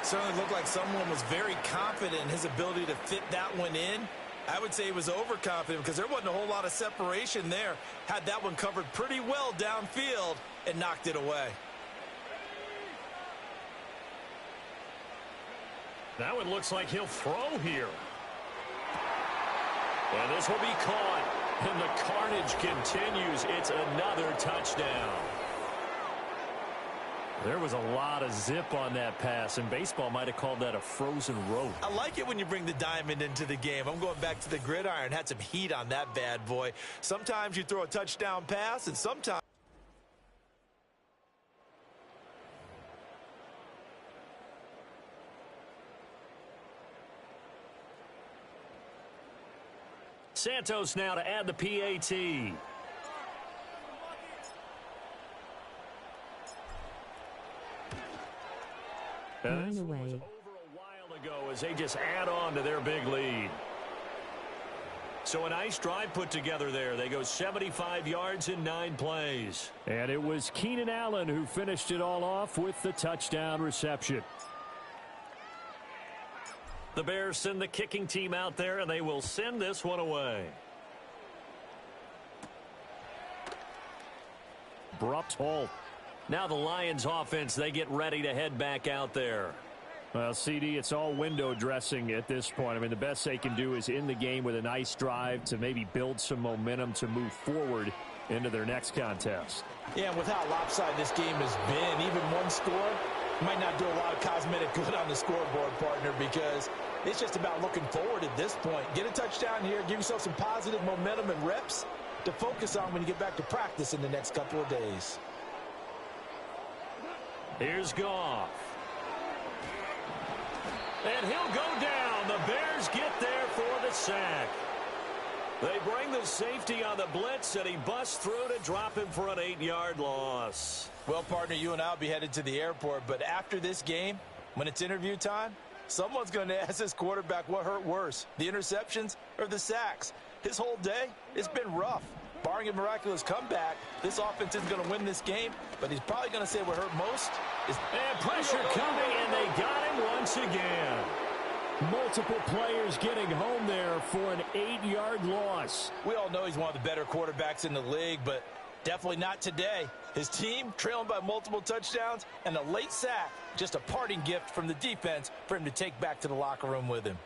Certainly looked like someone was very confident in his ability to fit that one in. I would say he was overconfident because there wasn't a whole lot of separation there. Had that one covered pretty well downfield and knocked it away. That one looks like he'll throw here. And this will be caught. And the carnage continues. It's another touchdown. There was a lot of zip on that pass, and baseball might have called that a frozen rope. I like it when you bring the diamond into the game. I'm going back to the gridiron. Had some heat on that bad boy. Sometimes you throw a touchdown pass, and sometimes... Santos now to add the PAT. Line away. Over a while ago as they just add on to their big lead. So a nice drive put together there. They go 75 yards in 9 plays. And it was Keenan Allen who finished it all off with the touchdown reception. The Bears send the kicking team out there, and they will send this one away. Abrupt halt. Now the Lions offense, they get ready to head back out there. Well, CD, it's all window dressing at this point. I mean, the best they can do is in the game with a nice drive to maybe build some momentum to move forward into their next contest. Yeah, and with how lopsided this game has been, even one score might not do a lot of cosmetic good on the scoreboard, partner, because it's just about looking forward at this point. Get a touchdown here, give yourself some positive momentum and reps to focus on when you get back to practice in the next couple of days. Here's Goff. And he'll go down. The Bears get there for the sack. They bring the safety on the blitz, and he busts through to drop him for an 8-yard loss. Well, partner, you and I will be headed to the airport, but after this game, when it's interview time, someone's going to ask this quarterback what hurt worse, the interceptions or the sacks. His whole day, it's been rough. Barring a miraculous comeback, this offense isn't going to win this game, but he's probably going to say what hurt most is... And pressure coming, and they got him once again. Multiple players getting home there for an 8-yard loss. We all know he's one of the better quarterbacks in the league, but definitely not today. His team trailing by multiple touchdowns and a late sack, just a parting gift from the defense for him to take back to the locker room with him.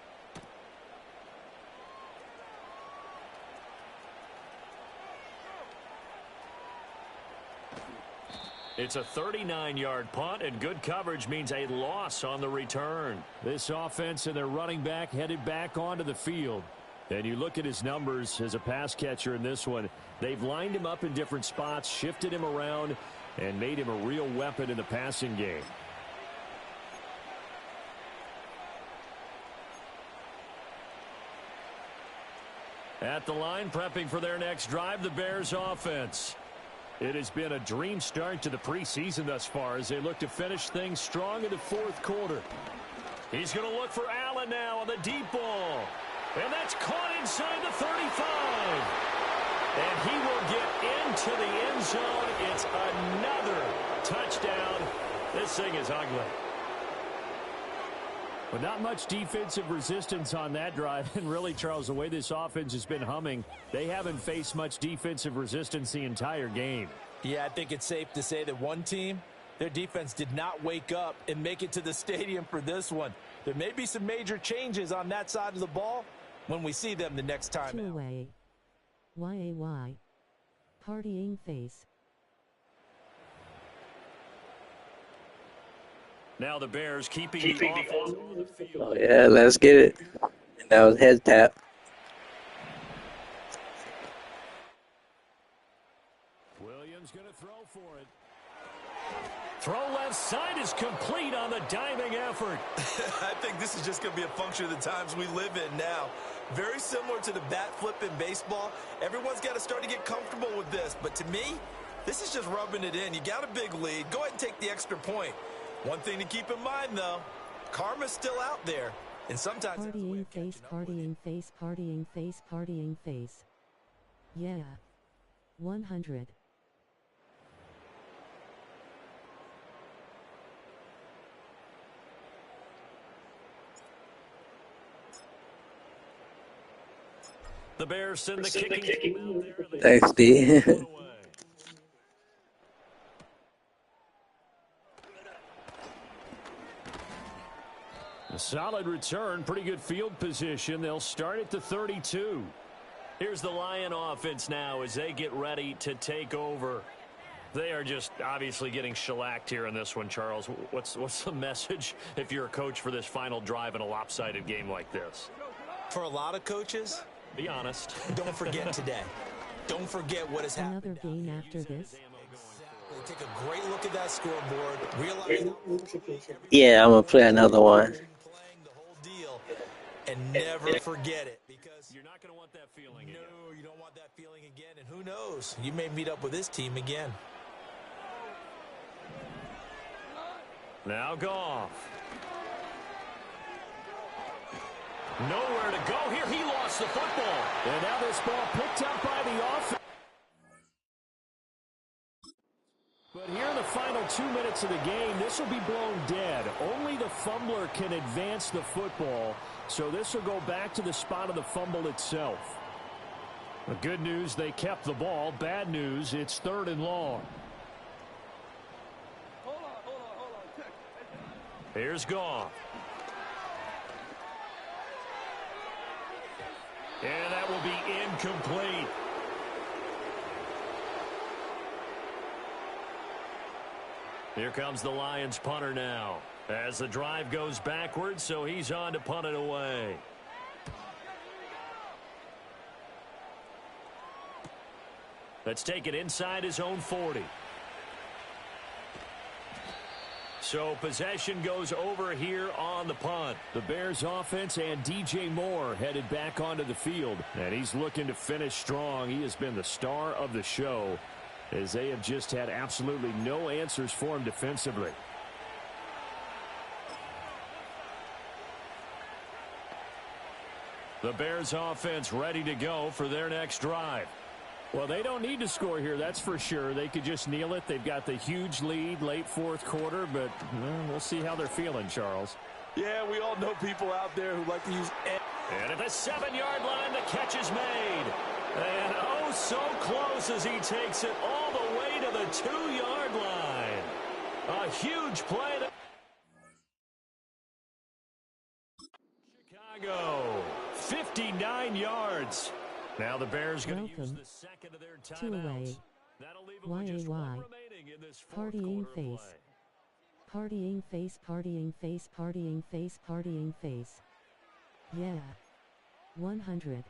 It's a 39-yard punt, and good coverage means a loss on the return. This offense and their running back headed back onto the field. And you look at his numbers as a pass catcher in this one. They've lined him up in different spots, shifted him around, and made him a real weapon in the passing game. At the line, prepping for their next drive, the Bears offense. It has been a dream start to the preseason thus far as they look to finish things strong in the fourth quarter. He's going to look for Allen now on the deep ball. And that's caught inside the 35. And he will get into the end zone. It's another touchdown. This thing is ugly. But not much defensive resistance on that drive. And really, Charles, the way this offense has been humming, they haven't faced much defensive resistance the entire game. Yeah, I think it's safe to say that one team, their defense did not wake up and make it to the stadium for this one. There may be some major changes on that side of the ball when we see them the next time. Two-way. Y-A-Y. Partying face. Now the Bears keeping the offense on the field. Oh, yeah, let's get it. And that was head tap. Williams going to throw for it. Throw left side is complete on the diving effort. I think this is just going to be a function of the times we live in now. Very similar to the bat flip in baseball. Everyone's got to start to get comfortable with this. But to me, this is just rubbing it in. You got a big lead. Go ahead and take the extra point. One thing to keep in mind, though, karma's still out there. And sometimes Partying face, partying face, partying face, partying face. Yeah. 100. The Bears send the kicking team out there. Thanks, D. A solid return, pretty good field position. They'll start at the 32. Here's the Lion offense now as they get ready to take over. They are just obviously getting shellacked here in this one, Charles. What's the message if you're a coach for this final drive in a lopsided game like this? For a lot of coaches, be honest. Don't forget today. Don't forget what has happened. Another game after this. Exactly. Take a great look at that scoreboard. Realize Yeah, I'm going to play another one. playing the whole deal and never forget it, because You're not going to want that feeling again. no, you don't want that feeling again. And who knows? You may meet up with this team again. Now Goff. Nowhere to go here. He lost the football. And now this ball picked up by the offense. But here in the final 2 minutes of the game, this will be blown dead. Only the fumbler can advance the football, so this will go back to the spot of the fumble itself. The good news, they kept the ball. Bad news, it's 3rd and long. Here's Goff. And that will be incomplete. Here comes the Lions punter now as the drive goes backwards, so he's on to punt it away. Let's take it inside his own 40. So possession goes over here on the punt. The Bears offense and DJ Moore headed back onto the field. And he's looking to finish strong. He has been the star of the show as they have just had absolutely no answers for him defensively. The Bears offense ready to go for their next drive. Well, they don't need to score here, that's for sure. They could just kneel it. They've got the huge lead late fourth quarter, but we'll see how they're feeling, Charles. yeah, we all know people out there who like to use... And at the 7-yard line, the catch is made. And oh, so close as he takes it all the way to the 2-yard line. A huge play. Chicago, 59 yards. Now the Bears going to use the second of their timeouts. That'll leave them with just one remaining in this fourth Partying quarter face. play. Partying face, partying face, partying face, partying face. Yeah. 100.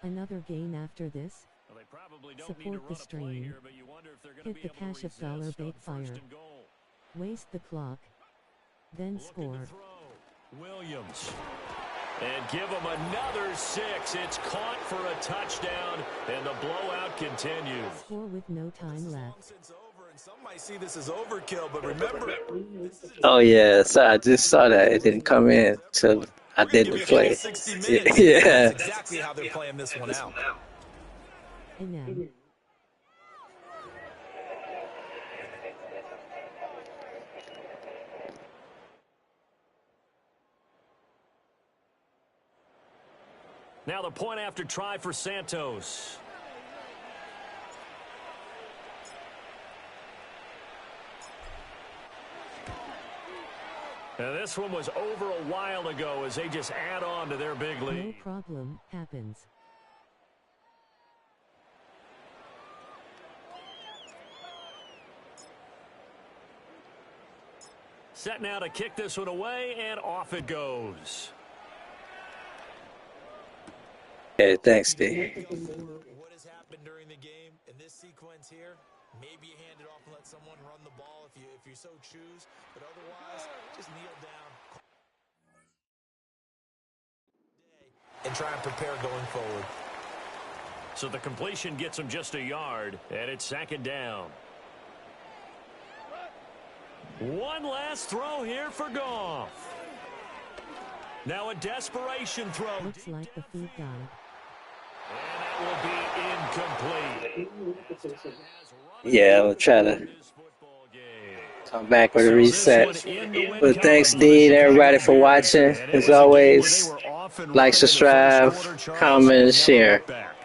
Another game after this? Well, they probably don't need to Support run the a play stream. here, but you wonder if they're going to Hit be the able cash to of dollar resist on bake first fire. and goal. Waste the clock. Then Looking score. to throw. Williams. And give them another 6. It's caught for a touchdown, and the blowout continues. Score with no time left. Some might see this as overkill, but remember. Oh, yeah. So I just saw that. It didn't come in till I did the play. 60 minutes. Yeah. That's exactly how they're playing this one out. NM. Now the point after try for Santos. Now this one was over a while ago as they just add on to their big lead. No problem, happens. Set now to kick this one away, and off it goes. Hey, thanks, D. What has happened during the game in this sequence here? Maybe you hand it off and let someone run the ball if you so choose, but otherwise, just kneel down and try and prepare going forward. So the completion gets him just a yard, and it's 2nd down. One last throw here for Goff. Now a desperation throw. Looks like the feed died. And that will be incomplete. Yeah, I'll try to come back with a reset. But thanks, Dean, everybody, for watching. As always, like, subscribe, comment, and share.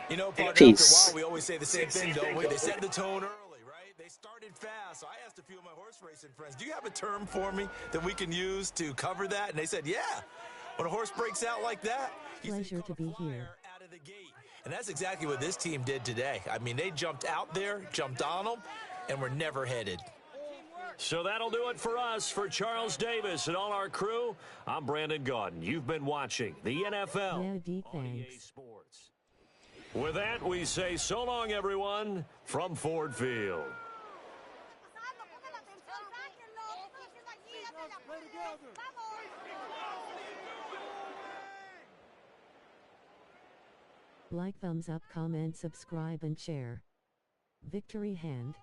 You know, partner, Peace. after a while, we always say the same thing, don't we? They set the tone early, right? They started fast. So I asked a few of my horse racing friends, do you have a term for me that we can use to cover that? And they said, yeah. When a horse breaks out like that, Pleasure to be here. Out of the gate. And that's exactly what this team did today. I mean, they jumped out there, jumped on them, and were never headed. So that'll do it for us. For Charles Davis and all our crew, I'm Brandon Gaudin. You've been watching the NFL Yeah, D, on EA thanks. Sports. With that, we say so long, everyone, from Ford Field. Like, thumbs up, comment, subscribe, and share. Victory hand.